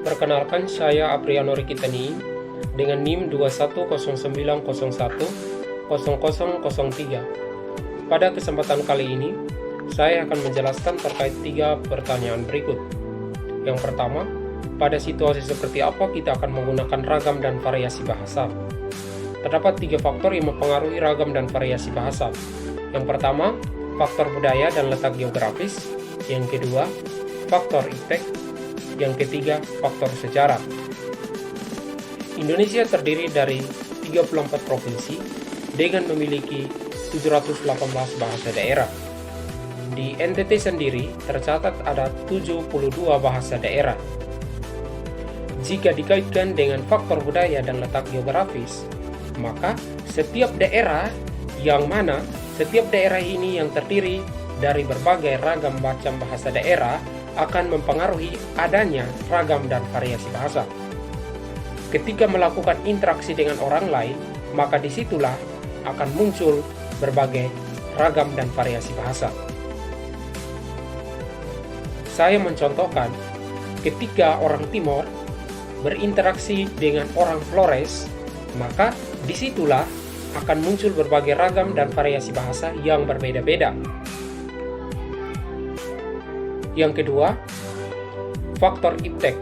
Perkenalkan, saya Apriano Rikitani dengan NIM 2109010003. Pada kesempatan kali ini, saya akan menjelaskan terkait 3 pertanyaan berikut. Yang pertama, pada situasi seperti apa kita akan menggunakan ragam dan variasi bahasa? Terdapat 3 faktor yang mempengaruhi ragam dan variasi bahasa. Yang pertama, faktor budaya dan letak geografis. Yang kedua, faktor iptek. Yang ketiga, faktor sejarah. Indonesia terdiri dari 34 provinsi dengan memiliki 718 bahasa daerah. Di NTT sendiri tercatat ada 72 bahasa daerah. Jika dikaitkan dengan faktor budaya dan letak geografis, maka setiap daerah ini yang terdiri dari berbagai ragam macam bahasa daerah akan mempengaruhi adanya ragam dan variasi bahasa. Ketika melakukan interaksi dengan orang lain, maka disitulah akan muncul berbagai ragam dan variasi bahasa. Saya mencontohkan, ketika orang Timor berinteraksi dengan orang Flores, maka disitulah akan muncul berbagai ragam dan variasi bahasa yang berbeda-beda. Yang kedua, faktor iptek.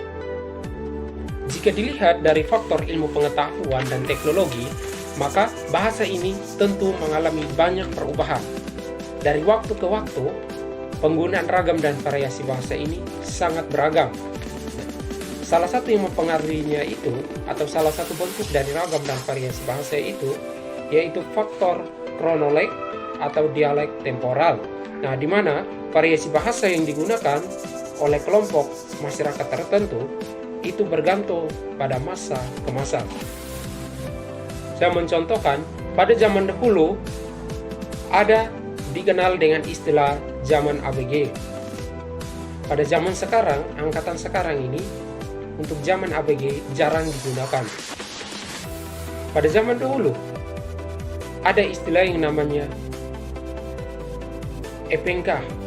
Jika dilihat dari faktor ilmu pengetahuan dan teknologi, maka bahasa ini tentu mengalami banyak perubahan. Dari waktu ke waktu, penggunaan ragam dan variasi bahasa ini sangat beragam. Salah satu yang mempengaruhinya itu, atau salah satu bentuk dari ragam dan variasi bahasa itu, yaitu faktor kronoleg atau dialek temporal. Nah, di mana variasi bahasa yang digunakan oleh kelompok masyarakat tertentu itu bergantung pada masa ke masa. Saya mencontohkan, pada zaman dahulu ada dikenal dengan istilah zaman ABG. Pada zaman sekarang, angkatan sekarang ini, untuk zaman ABG jarang digunakan. Pada zaman dahulu ada istilah yang namanya EPNK.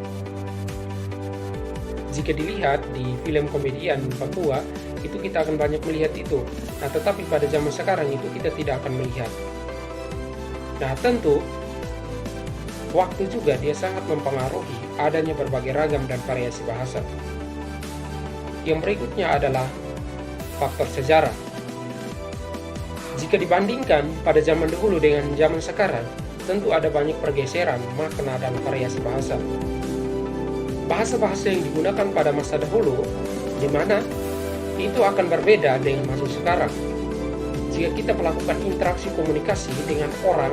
Jika dilihat di film komedian Papua, itu kita akan banyak melihat itu. Nah, tetapi pada zaman sekarang itu kita tidak akan melihat. Nah, tentu waktu juga dia sangat mempengaruhi adanya berbagai ragam dan variasi bahasa. Yang berikutnya adalah faktor sejarah. Jika dibandingkan pada zaman dahulu dengan zaman sekarang, tentu ada banyak pergeseran makna dan variasi bahasa. Bahasa-bahasa yang digunakan pada masa dahulu, di mana itu akan berbeda dengan masa sekarang. Jika kita melakukan interaksi komunikasi dengan orang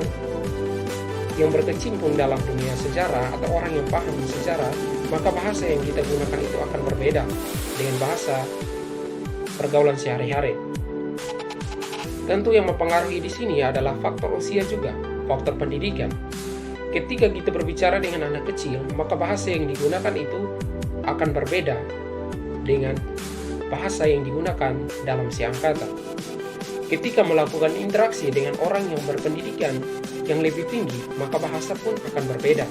yang berkecimpung dalam dunia sejarah atau orang yang paham sejarah, maka bahasa yang kita gunakan itu akan berbeda dengan bahasa pergaulan sehari-hari. Tentu yang mempengaruhi di sini adalah faktor usia juga, faktor pendidikan. Ketika kita berbicara dengan anak kecil, maka bahasa yang digunakan itu akan berbeda dengan bahasa yang digunakan dalam seangkatan. Ketika melakukan interaksi dengan orang yang berpendidikan yang lebih tinggi, maka bahasa pun akan berbeda.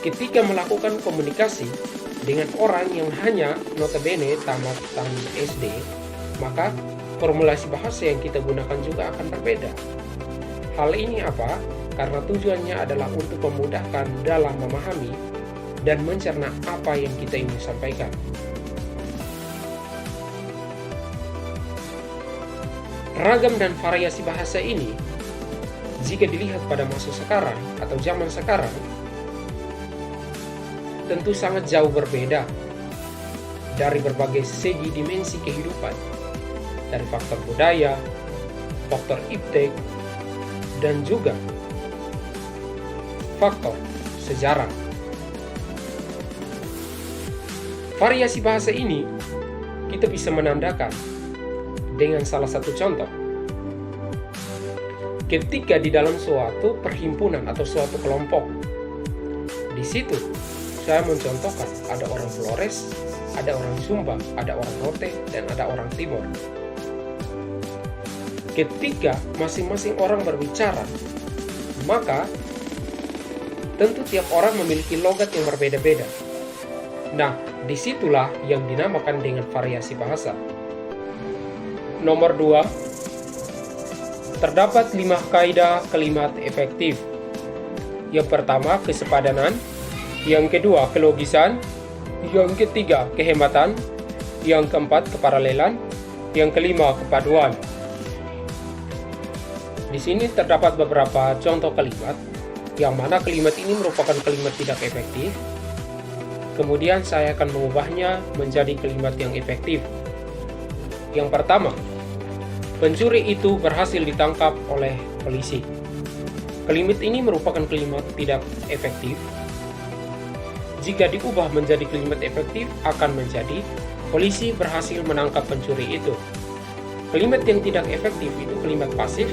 Ketika melakukan komunikasi dengan orang yang hanya notabene tamatan SD, maka formulasi bahasa yang kita gunakan juga akan berbeda. Hal ini apa? Karena tujuannya adalah untuk memudahkan dalam memahami dan mencerna apa yang kita ingin sampaikan. Ragam dan variasi bahasa ini, jika dilihat pada masa sekarang atau zaman sekarang, tentu sangat jauh berbeda dari berbagai segi dimensi kehidupan, dari faktor budaya, faktor iptek, dan juga faktor sejarah. Variasi bahasa ini kita bisa menandakan dengan salah satu contoh. Ketika di dalam suatu perhimpunan atau suatu kelompok, di situ saya mencontohkan ada orang Flores, ada orang Sumba, ada orang Rote, dan ada orang Timor. Ketika masing-masing orang berbicara, maka tentu tiap orang memiliki logat yang berbeda-beda. Nah, Disitulah yang dinamakan dengan variasi bahasa. Nomor 2, terdapat 5 kaidah kalimat efektif. Yang pertama, kesepadanan. Yang kedua, kelogisan. Yang ketiga, kehematan. Yang keempat, keparalelan. Yang kelima, kepaduan. Di sini terdapat beberapa contoh kalimat, yang mana kalimat ini merupakan kalimat tidak efektif. Kemudian saya akan mengubahnya menjadi kalimat yang efektif. Yang pertama, pencuri itu berhasil ditangkap oleh polisi. Kalimat ini merupakan kalimat tidak efektif. Jika diubah menjadi kalimat efektif, akan menjadi polisi berhasil menangkap pencuri itu. Kalimat yang tidak efektif itu kalimat pasif,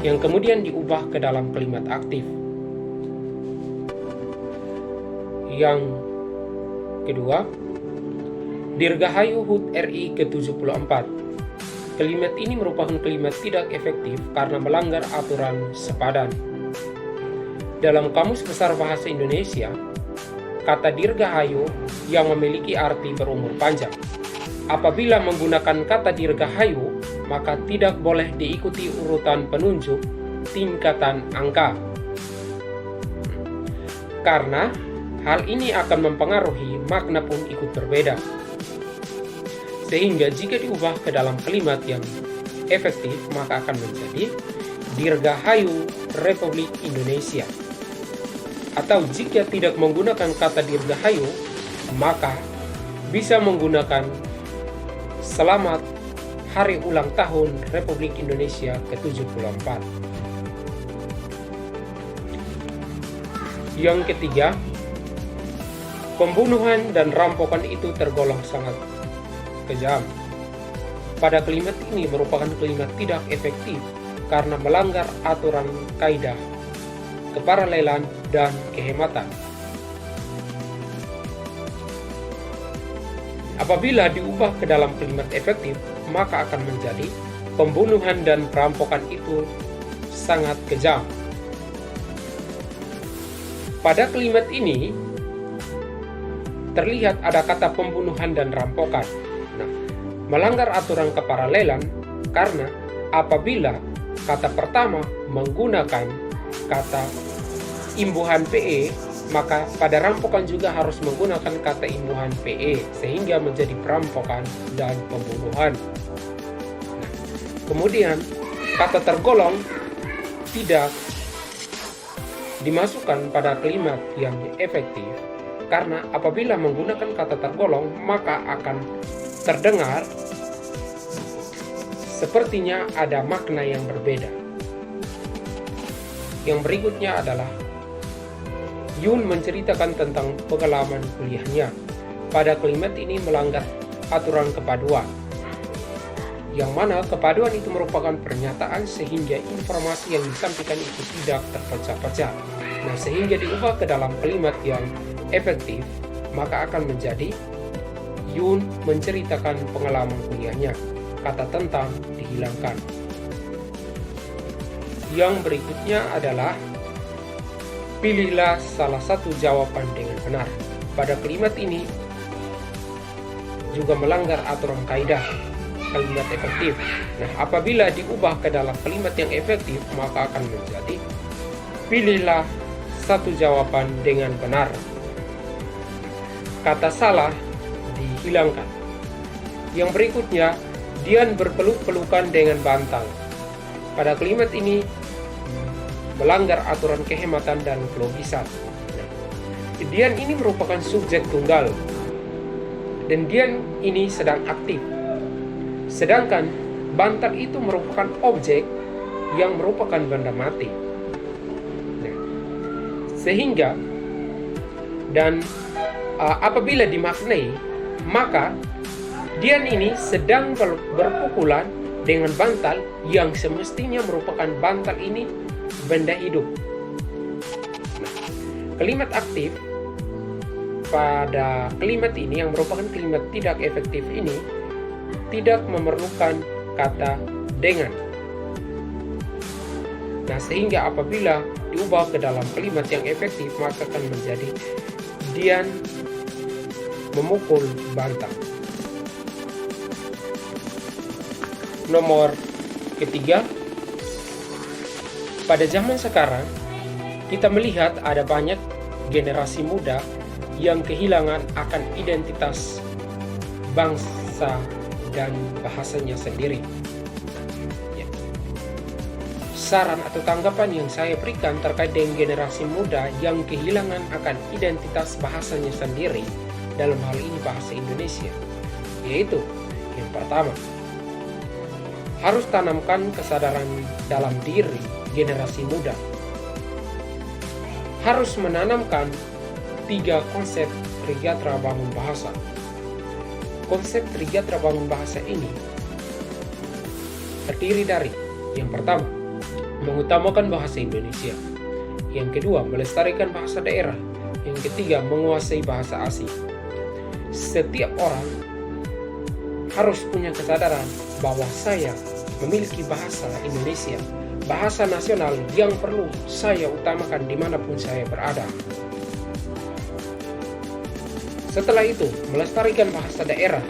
yang kemudian diubah ke dalam kalimat aktif. Yang kedua, Dirgahayu HUT RI ke-74. Kalimat ini merupakan kalimat tidak efektif karena melanggar aturan sepadan. Dalam Kamus Besar Bahasa Indonesia, kata dirgahayu yang memiliki arti berumur panjang. Apabila menggunakan kata dirgahayu, maka tidak boleh diikuti urutan penunjuk tingkatan angka. Karena hal ini akan mempengaruhi makna pun ikut berbeda. Sehingga jika diubah ke dalam kalimat yang efektif, maka akan menjadi Dirgahayu Republik Indonesia. Atau jika tidak menggunakan kata dirgahayu, maka bisa menggunakan Selamat Hari Ulang Tahun Republik Indonesia ke-74. Yang ketiga, pembunuhan dan rampokan itu tergolong sangat kejam. Pada kalimat ini merupakan kalimat tidak efektif karena melanggar aturan kaidah, keparalelan, dan kehematan. Apabila diubah ke dalam kalimat efektif, maka akan menjadi pembunuhan dan perampokan itu sangat kejam. Pada kalimat ini terlihat ada kata pembunuhan dan rampokan. Nah, melanggar aturan keparalelan karena apabila kata pertama menggunakan kata imbuhan PE, maka pada rampokan juga harus menggunakan kata imbuhan PE, sehingga menjadi perampokan dan pembunuhan. Nah, kemudian kata tergolong tidak dimasukkan pada kalimat yang efektif, karena apabila menggunakan kata tergolong, maka akan terdengar sepertinya ada makna yang berbeda. Yang berikutnya adalah Yun menceritakan tentang pengalaman kuliahnya. Pada kalimat ini melanggar aturan kepaduan, yang mana kepaduan itu merupakan pernyataan sehingga informasi yang disampaikan itu tidak terpecah-pecah. Nah, sehingga diubah ke dalam kalimat yang efektif, maka akan menjadi Yun menceritakan pengalaman kuliahnya. Kata tentang dihilangkan. Yang berikutnya adalah pilihlah salah satu jawaban dengan benar. Pada kalimat ini juga melanggar aturan kaidah kalimat efektif. Nah, apabila diubah ke dalam kalimat yang efektif, maka akan menjadi pilihlah satu jawaban dengan benar. Kata salah dihilangkan. Yang berikutnya, Dian berpeluk-pelukan dengan bantal. Pada kalimat ini melanggar aturan kehematan dan kelogisan. Dian ini merupakan subjek tunggal, dan Dian ini sedang aktif. Sedangkan bantal itu merupakan objek yang merupakan benda mati. Nah, sehingga dan apabila dimaknai, maka Dian ini sedang berpukulan dengan bantal yang semestinya merupakan bantal ini benda hidup. Nah, kalimat aktif pada kalimat ini yang merupakan kalimat tidak efektif ini tidak memerlukan kata dengan. Nah, sehingga apabila diubah ke dalam kalimat yang efektif, maka akan menjadi Dian memukul bantang. Nomor ketiga, pada zaman sekarang kita melihat ada banyak generasi muda yang kehilangan akan identitas bangsa dan bahasanya sendiri. Saran atau tanggapan yang saya berikan terkait dengan generasi muda yang kehilangan akan identitas bahasanya sendiri, dalam hal ini bahasa Indonesia, yaitu yang pertama, harus tanamkan kesadaran dalam diri generasi muda. Harus menanamkan 3 konsep Trigatara Bangun Bahasa. Konsep Trigatara Bangun Bahasa ini terdiri dari, yang pertama, mengutamakan bahasa Indonesia. Yang kedua, melestarikan bahasa daerah. Yang ketiga, menguasai bahasa asing. Setiap orang harus punya kesadaran bahwa saya memiliki bahasa Indonesia, bahasa nasional yang perlu saya utamakan dimanapun saya berada. Setelah itu, melestarikan bahasa daerah.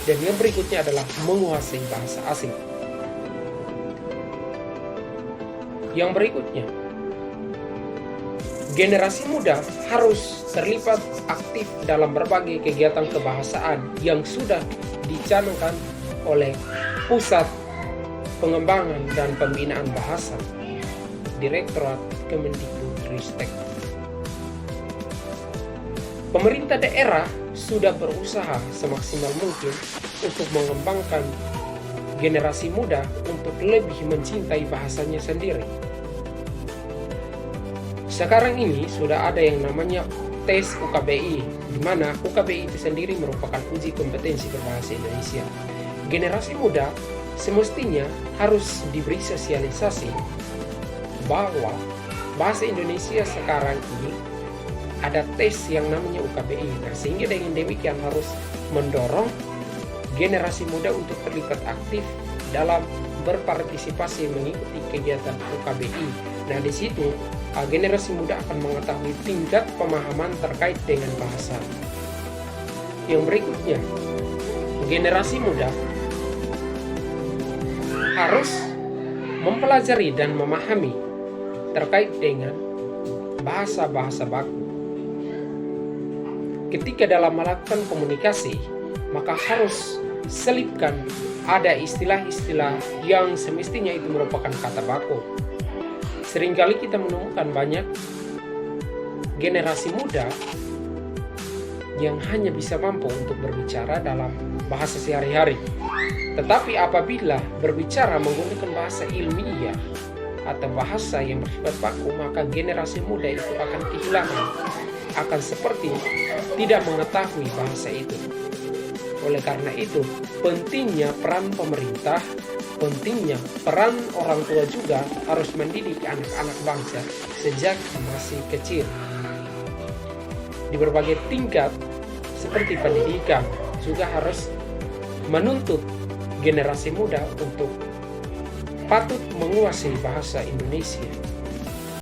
Dan yang berikutnya adalah menguasai bahasa asing. Yang berikutnya, generasi muda harus terlibat aktif dalam berbagai kegiatan kebahasaan yang sudah dicanangkan oleh Pusat Pengembangan dan Pembinaan Bahasa, Direktorat Kemendikbudristek. Pemerintah daerah sudah berusaha semaksimal mungkin untuk mengembangkan generasi muda untuk lebih mencintai bahasanya sendiri. Sekarang ini sudah ada yang namanya tes UKBI, di mana UKBI itu sendiri merupakan uji kompetensi berbahasa Indonesia. Generasi muda semestinya harus diberi sosialisasi bahwa bahasa Indonesia sekarang ini ada tes yang namanya UKBI. Nah, sehingga dengan demikian harus mendorong generasi muda untuk terlibat aktif dalam berpartisipasi mengikuti kegiatan UKBI. Nah, di situ generasi muda akan mengetahui tingkat pemahaman terkait dengan bahasa. Yang berikutnya, generasi muda harus mempelajari dan memahami terkait dengan bahasa-bahasa baku. Ketika dalam melakukan komunikasi, maka harus selipkan ada istilah-istilah yang semestinya itu merupakan kata baku. Seringkali kita menemukan banyak generasi muda yang hanya bisa mampu untuk berbicara dalam bahasa sehari-hari. Tetapi apabila berbicara menggunakan bahasa ilmiah atau bahasa yang bersifat baku, maka generasi muda itu akan kehilangan, akan seperti tidak mengetahui bahasa itu. Oleh karena itu, pentingnya peran pemerintah, pentingnya peran orang tua juga harus mendidik anak-anak bangsa sejak masih kecil. Di berbagai tingkat seperti pendidikan juga harus menuntut generasi muda untuk patut menguasai bahasa Indonesia.